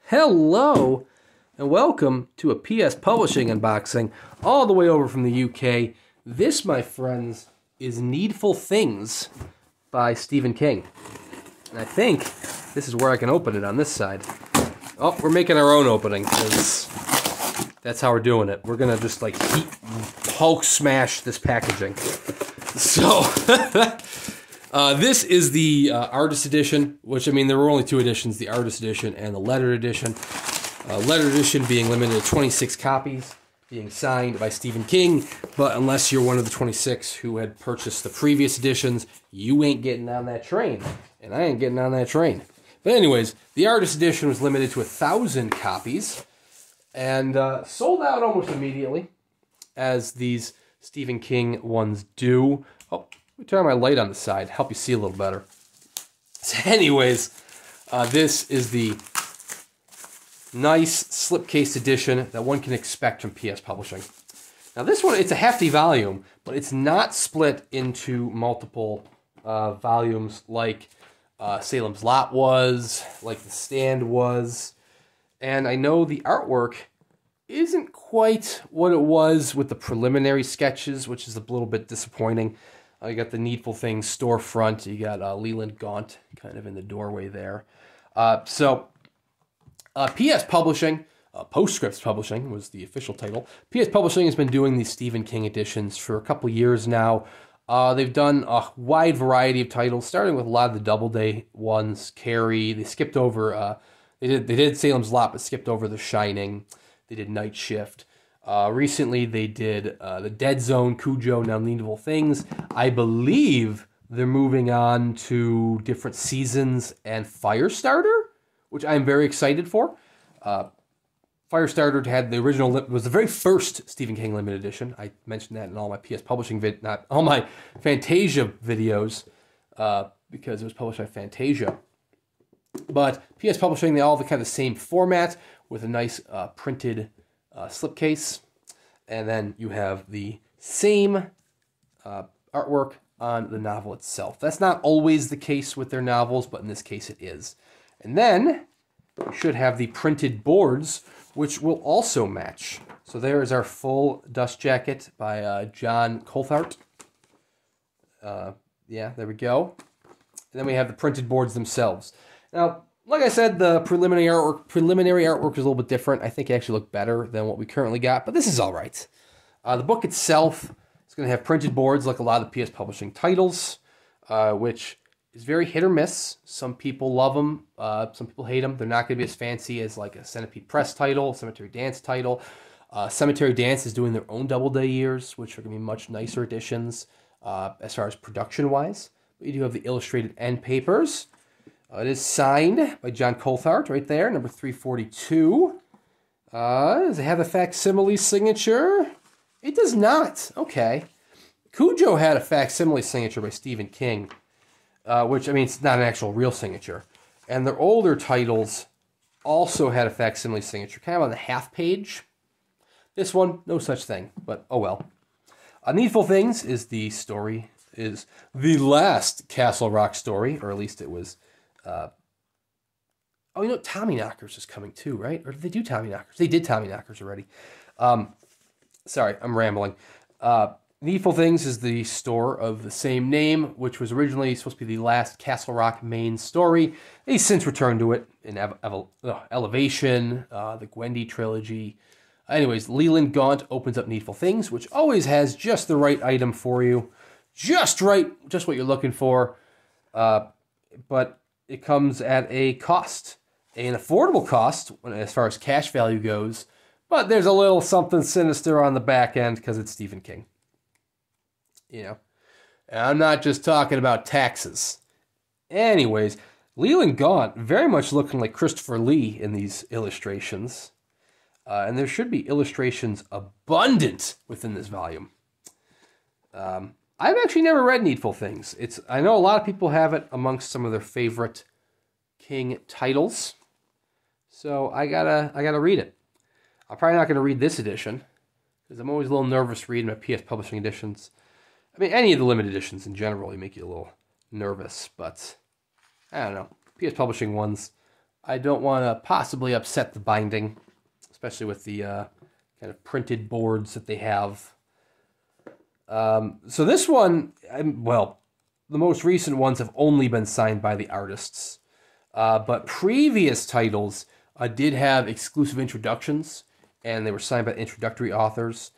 Hello, and welcome to a PS Publishing unboxing all the way over from the UK. This, my friends, is Needful Things by Stephen King. And I think this is where I can open it on this side. Oh, we're making our own opening, because that's how we're doing it. We're going to just, like, Hulk smash this packaging. So, this is the Artist Edition, which, I mean, there were only two editions, the Artist Edition and the Lettered Edition. Lettered Edition being limited to 26 copies, being signed by Stephen King, but unless you're one of the 26 who had purchased the previous editions, you ain't getting on that train, and I ain't getting on that train. But anyways, the Artist Edition was limited to 1,000 copies, and sold out almost immediately, as these Stephen King ones do. Oh, let me turn my light on the side, help you see a little better. So anyways, this is the nice slipcase edition that one can expect from PS Publishing. Now this one, it's a hefty volume, but it's not split into multiple volumes like Salem's Lot was, like The Stand was. And I know the artwork isn't quite what it was with the preliminary sketches, which is a little bit disappointing. You got the Needful Things storefront. You got Leland Gaunt kind of in the doorway there. PS Publishing, Postscripts Publishing was the official title. PS Publishing has been doing these Stephen King editions for a couple years now. They've done a wide variety of titles, starting with a lot of the Doubleday ones. Carrie. They skipped over. They did Salem's Lot, but skipped over The Shining. They did Night Shift. Recently, they did The Dead Zone, Cujo, now Needful Things. I believe they're moving on to different seasons and Firestarter, which I'm very excited for. Firestarter had the original, was the very first Stephen King limited edition. I mentioned that in all my PS Publishing not all my Fantasia videos, because it was published by Fantasia. But PS Publishing, they all have kind of the same format with a nice printed slipcase, and then you have the same artwork on the novel itself. That's not always the case with their novels, but in this case it is. And then you should have the printed boards, which will also match. So there is our full dust jacket by John Coulthart. Yeah, there we go. And then we have the printed boards themselves. Now, like I said, the preliminary artwork is a little bit different. I think it actually looked better than what we currently got, but this is all right. The book itself is going to have printed boards like a lot of the PS Publishing titles, which is very hit or miss. Some people love them, some people hate them. They're not going to be as fancy as like a Centipede Press title, Cemetery Dance title. Cemetery Dance is doing their own Doubleday years, which are going to be much nicer editions as far as production-wise. But you do have the illustrated end papers. It is signed by John Coulthart right there, number 342. Does it have a facsimile signature? It does not. Okay. Cujo had a facsimile signature by Stephen King, which, I mean, it's not an actual real signature. And their older titles also had a facsimile signature, kind of on the half page. This one, no such thing, but oh well. Needful Things is the story, is the last Castle Rock story, or at least it was. Oh, you know, Tommyknockers is coming too, right? Or did they do Tommyknockers? They did Tommyknockers already. Sorry, I'm rambling. Needful Things is the store of the same name, which was originally supposed to be the last Castle Rock main story. They since returned to it in Elevation, the Gwendy trilogy. Anyways, Leland Gaunt opens up Needful Things, which always has just the right item for you. Just right, just what you're looking for. But it comes at a cost, an affordable cost as far as cash value goes, but there's a little something sinister on the back end because it's Stephen King. You know, and I'm not just talking about taxes. Anyways, Leland Gaunt very much looking like Christopher Lee in these illustrations, and there should be illustrations abundant within this volume. I've actually never read Needful Things. I know a lot of people have it amongst some of their favorite King titles, so I gotta read it. I'm probably not gonna read this edition because I'm always a little nervous reading my PS Publishing editions. I mean, any of the limited editions in general, they make you a little nervous, but I don't know. PS Publishing ones, I don't want to possibly upset the binding, especially with the kind of printed boards that they have. So this one, well, the most recent ones have only been signed by the artists. But previous titles did have exclusive introductions, and they were signed by introductory authors.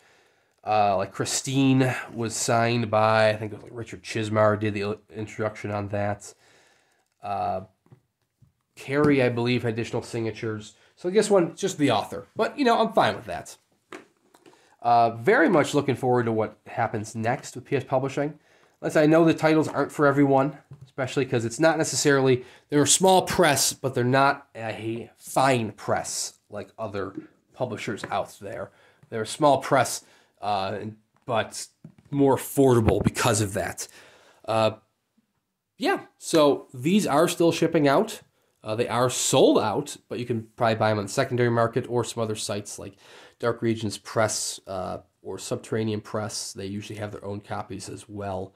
Like Christine was signed by, I think it was like Richard Chismar did the introduction on that. Carrie, I believe, had additional signatures. So this one, just the author. But, you know, I'm fine with that. Very much looking forward to what happens next with PS Publishing. I know the titles aren't for everyone, especially because it's not necessarily, they're a small press, but they're not a fine press like other publishers out there. They're a small press, but more affordable because of that. Yeah, so these are still shipping out. They are sold out, but you can probably buy them on the secondary market or some other sites like Dark Regions Press or Subterranean Press. They usually have their own copies as well.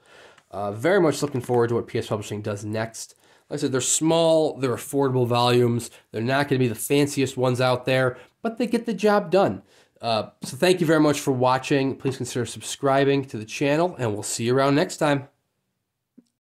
Very much looking forward to what PS Publishing does next. Like I said, they're small, they're affordable volumes. They're not going to be the fanciest ones out there, but they get the job done. So thank you very much for watching. Please consider subscribing to the channel, and we'll see you around next time.